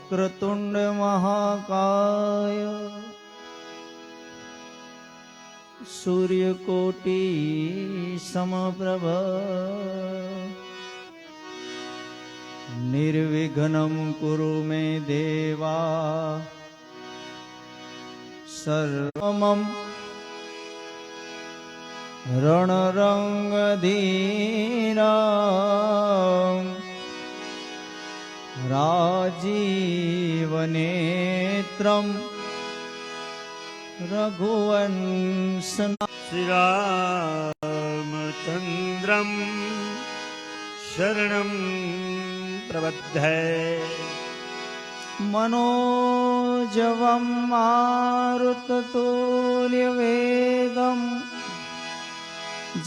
वक्रतुंड महाकाय सूर्यकोटि समप्रभ निर्विघ्नं कुरु मे देवा सर्वमं रणरंगधीरा राजीवनेत्रं रघुवंशना श्रीरामचन्द्रं शरणं प्रबध्ये मनोजवं मारुततुल्यवेगं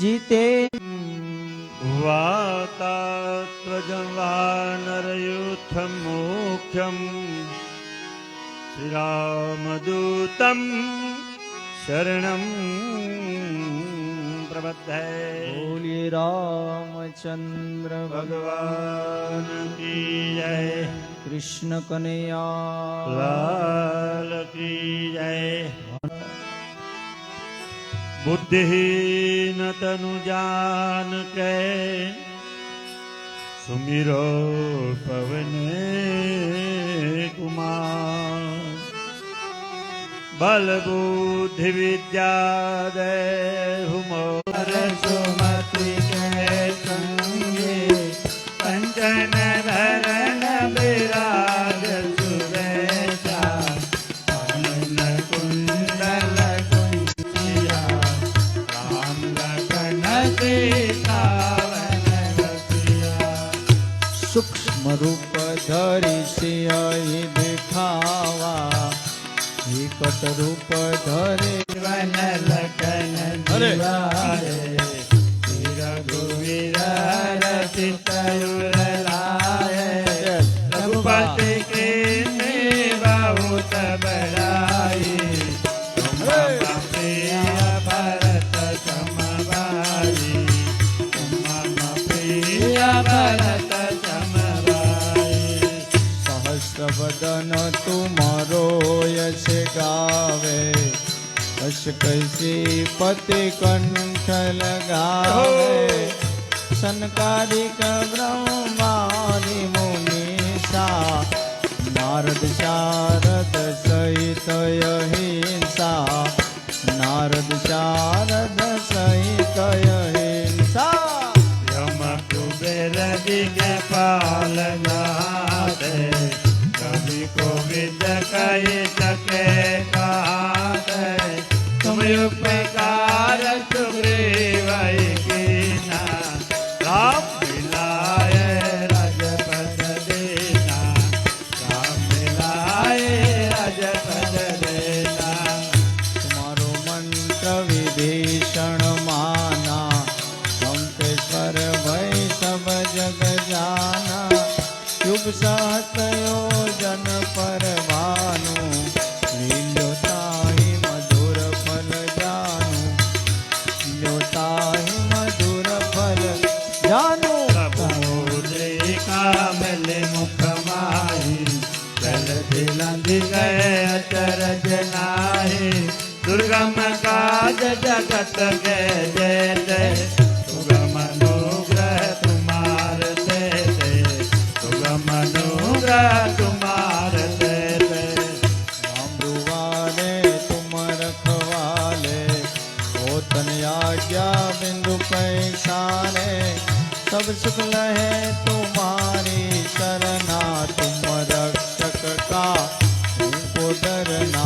जिते वातात्वजं वानरयूथमुख्यं श्रीरामदूतं शरणं प्रबध्ये। बोलिए रामचंद्र भगवान की जय, कृष्ण कन्हैया लाल की जय। बुद्धिहीन तनु जान के सुमिरो पवन कुमार, बल बुद्धि विद्या देहु मोर सुमति के संगे, कंचन भरण विराज सुवेशा, कानन कुंडल कुंचिया, राम लखन सीता वन रसिया। सूक्ष्म रूप धरि सियहि दिखावा, विकट रूप धरे वन लखन दिवारे, रघुवीर रसित लाए, रघुपति के बहुत बड़ाई, तुम प्रिय भरत सम भाई, तुम प्रिय भरत सम भाई। सहस्र बदन तुम्हारो यश गावे, यश कैसी पति कंठ लगावे, सनकादिक ब्रह्मादि मुनीसा, नारद शारद सहित अहिंसा, नारद शारद सहित अहिंसा। यम कुबेर दिगे पालना दे, कभी को विद कही सके कहाते, तुम उपकार सुग्रीव कीना, राम मिलाए राजपद देना, राम मिलाए राजपद देना। तुम्हारो मंत्र विभीषण माना, कंकेश्वर भय सब जग जाना, युग सहस्र योजन पर भानु, लील्योताहि मधुर फल जानू, लील्योताहि मधुर फल जानू। कामल मुख माही, चल दिलंग गए अचरज नाही, दुर्गम काज जगत के जय जय, सुगम अनुग्रह तुम्हार से दे, सुगम अनुग्रह तुम्हार से दे। राम दुआरे तुम रखवाले, होतन आज्ञा बिंदु पैसारे, सब सुख लहे तुम्हारी शरणा, तुम रक्षक का हमको डरना,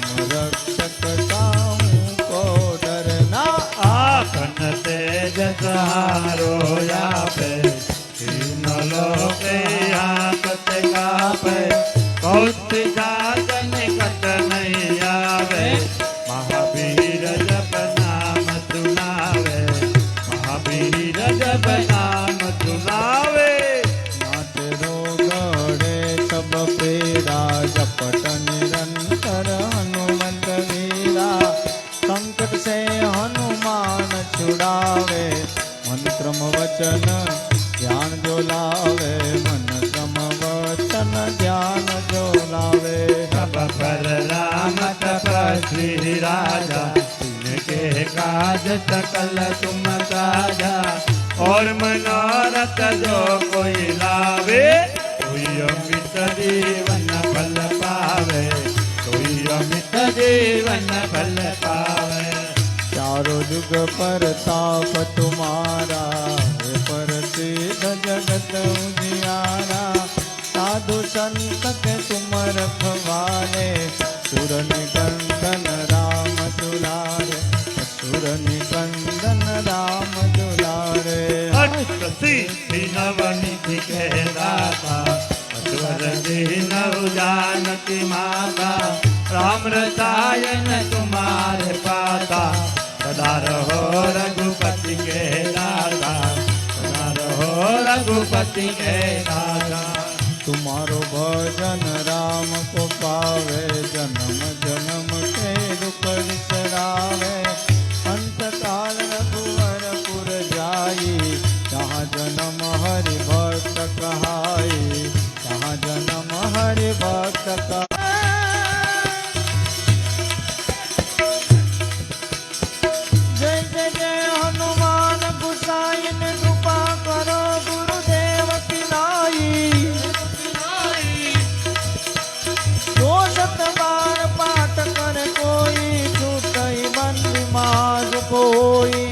तुम रक्षक का हमको डरना। आखन तेज सहारो यापे, तीन लोक आकत कापे, कौति साधन कट नहीं आवे, महावीर जप नाम सुनावे, महावीर जप नाम सुनावे। नाथ रोगड़े सब पीड़ा, जपट निरंतर हनुमंत वीरा, संकट से हनुमान छुड़ावे, मंत्र वचन ध्यान जो लावे, मन क्रम वचन ध्यान जो राजा इनके काज सकल तुम साजा और मनोरथ जो कोई लावे कोई अमित जीवन फल पावे कोई अमित जीवन फल पावे। चारों जुग परताप तुम्हारा है प्रसिद्ध जगत उजियारा साधु संत के तुम रखवाले सुर निकंदन राम दुलारे सुर निकंदन राम दुलारे। सिद्धि नवनिधि के दाता अश्वर नव जानकी माता राम रसायन तुम्हारे पाता सदा रहो रघुपति के दाता सदा रहो रघुपति के दाता। तुम्हारो भजन राम को पावे जन्म जन्म के दुख बिसरावे अंत काल रघुवर पुर जाई जहाँ जन्म हरि भक्त कहाई जहाँ जन्म हरि भक्त कहाई। जय जय जय हनुमान गुसाई कृपा करो गुरुदेव की नाई बार पाठ कर कोई छूटई बंदी माज कोई।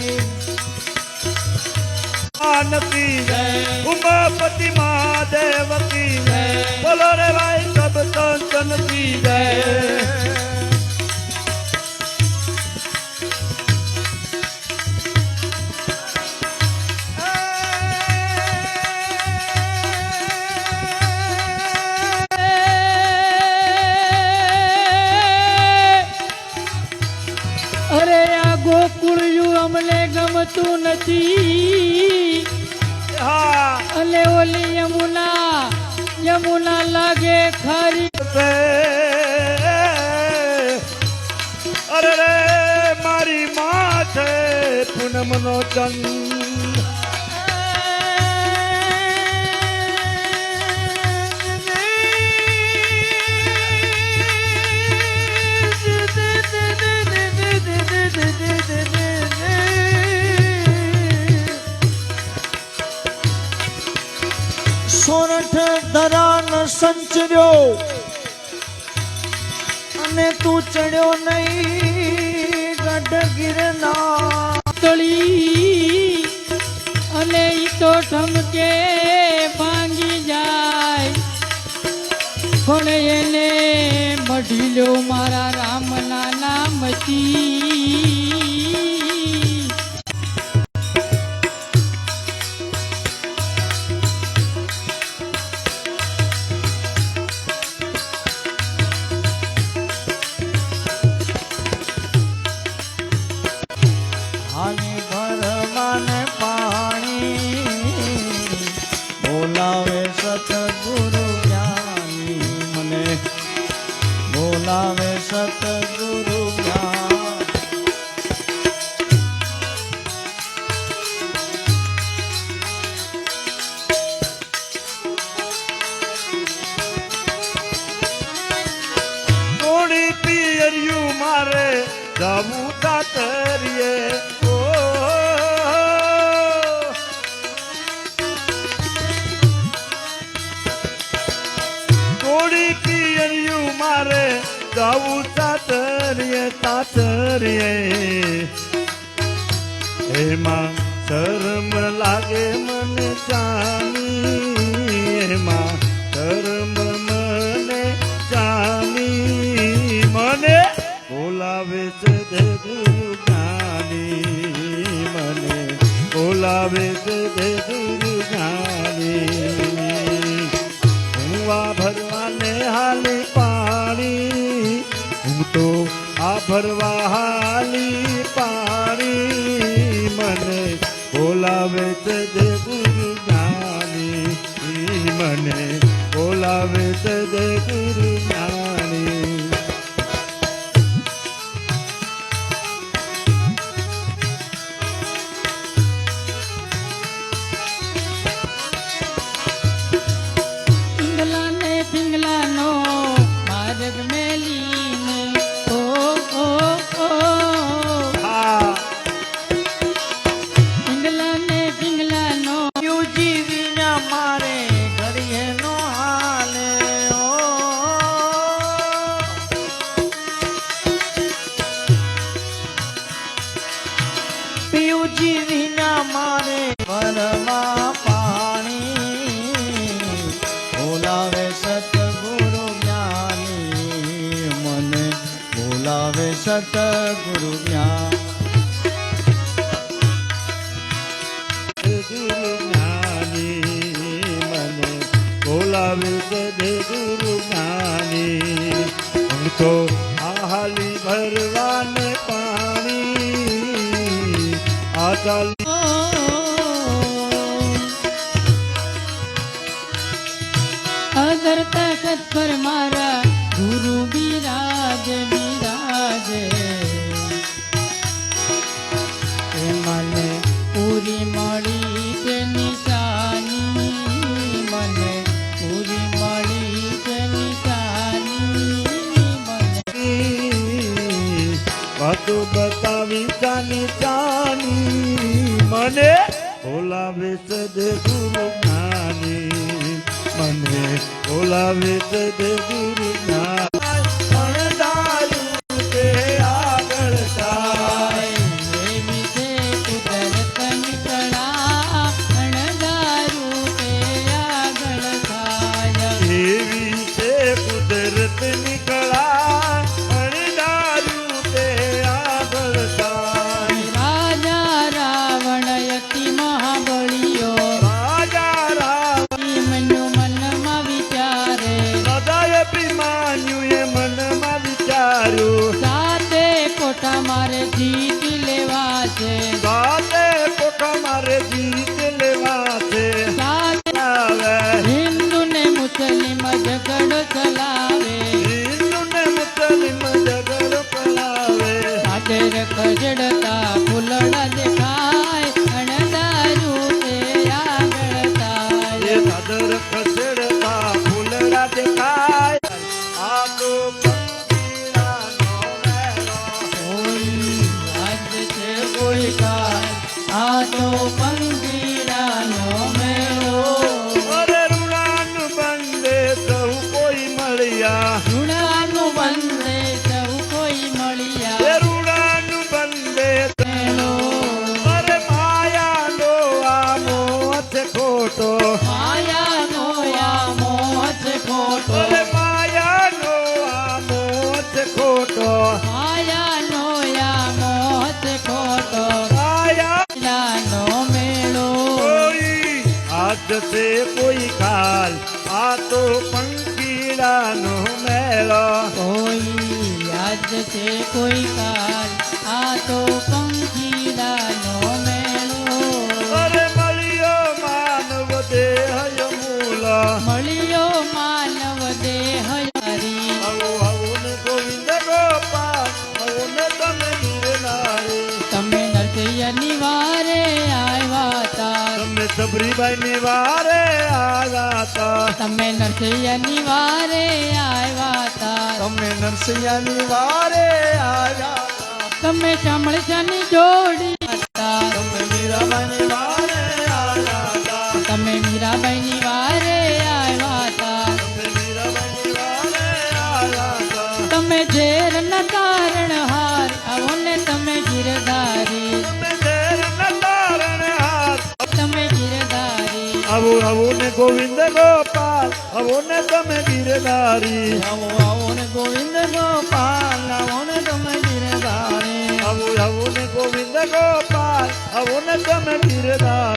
की जय उमापति महादेव की जय बोलो रे भाई सब संतन की जय। અરે આ ગોકુળિયું અમને ગમતું નથી અને ઓલી યમુના યમુના લાગે ખારી। અરે રે મારી માં છે પૂનમનો ચંદ સોરઠ ધરાન સંચર્યો અને તું ચડ્યો નહીં ગઢ ગિરના તળી અને ઈ તો ઠમકે ભાંગી જાય પણ એને મઢી લ્યો મારા રામના નામથી। હાની ભરવાને પાણી બોલાવે સતગુરુ જ્ઞાની મને બોલાવે સતગુરુ જ્ઞાન। થોડી પિયરિયું મારે જવું તાતરીએ થોડી પિયરિયું મારે જવું તાતરીએ તાતરીએ એમાં શરમ લાગે મને જાની એમાં શરમ મને જાની મને બોલાવે છે ગુરુ જ્ઞાની મને બોલાવે છે ગુરુ જ્ઞાની। હું આ ભરવાને હાલી પાણી હું તો આ ભરવા હાલી પાણી મને બોલાવે છે ગુરુ જ્ઞાની મને બોલાવે છે ગુરુ જ્ઞાની। પિંગલા ને પિંગલા નો માર્ગ મેલીને ઓ ઓ ઓ પિયુજી વિના મારે મનમાં પાણી બોલાવે સતગુરુ જ્ઞાની મને બોલાવે સતગુરુ જ્ઞાન ગુરુ જ્ઞાની મને બોલાવે સદે ગુરુ જ્ઞાની હું તો આહાલી ભરવાને પાણી આ ચાલી અગર તખત પર મારા ગુરુ બિરાજ બિરાજે એ મને પૂરી મળી કે નિશાની મને પૂરી મળી કે નિશાની મને વાતો બતાવી ચાની ચાની મને બોલાવે સદે ગુરુ જ્ઞાની મને બોલાવે સદે ગુરુ જ્ઞાન પણ દારૂ તે આગળ થાય એવી છે કુદરતની કળા અણદારું તે આગળ થાય એવી છે કુદરતની કળા અને દારૂ તે આગળ થાય રાજા રાવણ અતિ મહાબળિયો રાજા રામ મનુ મનમાં વિચારે સદાય અભિમાન્યું એ મનમાં વિચાર્યું સાતે કોઠા મારે જીત લેવા છે સાતે કોઠા મારે જીત લેવા છે સાતે આવે હિન્દુ ને મુસ્લિમ ઝઘડો ચલાવે હિન્દુ ને મુસ્લિમ ઝઘડો કરાવે સાડેર ખજડતા ફૂલડા દેખાય અણદારું તે આગળ એ થાય સાદર ખસેડતા ફૂલડા દેખાય આ તો પંખીડાનો મેળો. કોઈ રાજ છે કોઈ કાળ આ તો પંખીડાનો મેળો અરે રૂડાનું બંદે સૌ કોઈ મળ્યા રૂડાનું બંધે સૌ કોઈ એ મળ્યા રૂડાનું બંદે મેળો અરે માયાનો આ મોહ છે ખોટો માયાનો આ મોહ છે ખોટો અરે માયાનો આ મોહ છે ખોટો માયાનો આ મોહ છે ખોટો માયા લાનો મેળો કોઈ આજ છે કોઈ કાલ આ તો પંખીડાનો મેળો કોઈ યાદ છે કોઈ કાલ આ તો પંખીડાનો મેળો અરે મળ્યો માનવ દેહ મૂલ મળ્યો માનવ દેહ હરી આવો આવો ને ગોવિંદ ગોપાલ આવો ને તમે ગિરનારી તમે નરસૈયાની વારે આવ્યા તા તમે સબરીબાઈ ની વારે આવ્યા તા તમે નરસૈયાની વારે આવ્યા તા તમે નરસૈયાની વારે આવ્યા તમે શામળશાની જોડી હતા તમે મીરાબાઈની વારે આવ્યા હતા તમે મીરાબાઈની વારે આવ્યા તા તમે મીરાબાઈ ની વારે આવ્યા તા તમે ઝેરના તારણહાર આવો ને તમે ગિરધારી તમે ઝેર ન તારણે હાથ તમે ગિરધારી આવો આવો ને ગોવિંદ ગોપાલ આવો ને તમે ગિરનારી આવો આવો ને ગોવિંદ ગોપાલ આવો ને તમે ગિરધારી આવો આવો ને ગોવિંદ ગોપાલ આવો ને તમે ગિરનારી